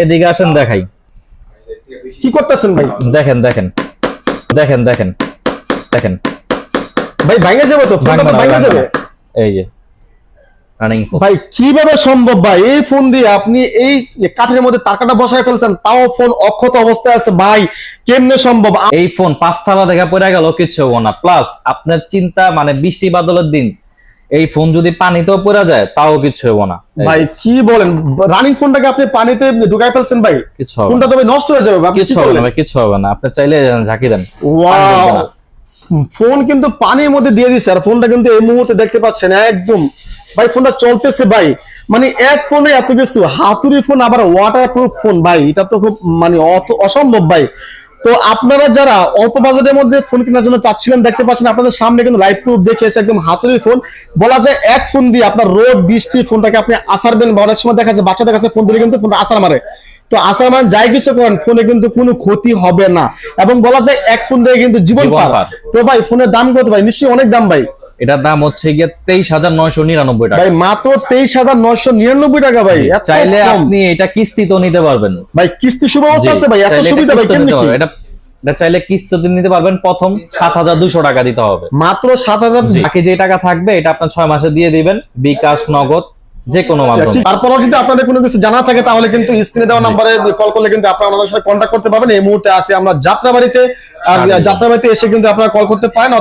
এদিকে আসেন দেখাই। কি করতেছেন ভাই? দেখেন দেখেন দেখেন দেখেন দেখেন ভাই ভাঙে যাবে তো, ফোনটা তো ভাঙে যাবে। এই যে রানিং ফোন। ভাই কিভাবে সম্ভব ভাই, এই ফোন দিয়ে আপনি এই কাঠের মধ্যে টাকাটা বসায় ফেলছেন, তাও ফোন অক্ষত অবস্থায় আছে ভাই, কেমনে সম্ভব? এই ফোন 5 তালা দেখা পড়ে গেল কিছু হবো না। প্লাস আপনার চিন্তা মানে বৃষ্টি বাদলের দিন এই ফোন যদি পানিতেও পড়ে যায় তাও কিছু হবো না। ভাই কি বলেন, রানিং ফোনটাকে আপনি পানিতে ঢুকাই ফেলছেন ভাই, কিছু হবে ফোনটা তো ভাই নষ্ট হয়ে যাবে। কিছু হবে না, কিছু হবে না। আপনি চাইলে ঝাঁকি দেন। ওয়াও, ফোন কিন্তু পানির মধ্যে দিয়ে দিচ্ছে, আর ফোনটা কিন্তু এই মুহূর্তে দেখতে পাচ্ছেন একদম ভাই ফোনটা চলতেছে ভাই। মানে এক ফোনে এত কিছু, হাতুড়ি ফোন আবার ওয়াটারপ্রুফ ফোন ভাই, এটা তো খুব মানে অসম্ভব ভাই। তো আপনারা যারা অল্প বাজেটের মধ্যে ফোন কেনার জন্য চাচ্ছিলেন, দেখতে পাচ্ছেন আপনাদের সামনে কিন্তু লাইভ প্রুফ দেখিয়েছে, একদম হাতুড়ি ফোন। বলা যায় এক ফোন দিয়ে আপনার রোদ বৃষ্টি ফোনটাকে আপনি আসারবেন, বা অনেক সময় দেখা যাচ্ছে বাচ্চাদের কাছে ফোন দিলে কিন্তু ফোনটা আসার মারে। তো আসার মানে যাই কিছু করেন, ফোনে কিন্তু কোনো ক্ষতি হবে না, এবং বলা যায় এক ফোন দিয়ে কিন্তু জীবন পার। তো ভাই ফোনের দাম কত ভাই? নিশ্চয়ই অনেক দাম ভাই। এটার দাম হচ্ছে গিয়ে 23,999 টাকা ভাই, মাত্র 23,999 টাকা ভাই। চাইলে আপনি এটা কিস্তিতে নিতে পারবেন ভাই, কিস্তি সুব্যবস্থা আছে ভাই, এত সুবিধা ভাই কেমনে কি? এটা চাইলে কিস্তিতে নিতে পারবেন। প্রথম 7,200 টাকা দিতে হবে, মাত্র 7,000। বাকি যে টাকা থাকবে এটা আপনার 6 মাসে দিয়ে দিবেন, বিকাশ নগদ যে কোনো মাধ্যমে। তারপরও যদি আপনাদের কোনো কিছু জানা থাকে তাহলে কিন্তু স্ক্রিনে দেওয়া নম্বরে কল করলে কিন্তু আপনারা আমাদের সাথে কন্ট্যাক্ট করতে পারবেন। এই মুহূর্তে আছি আমরা যাত্রাবাড়িতে, আর যাত্রাবাড়িতে এসে কিন্তু আপনারা কল করতে পারেন।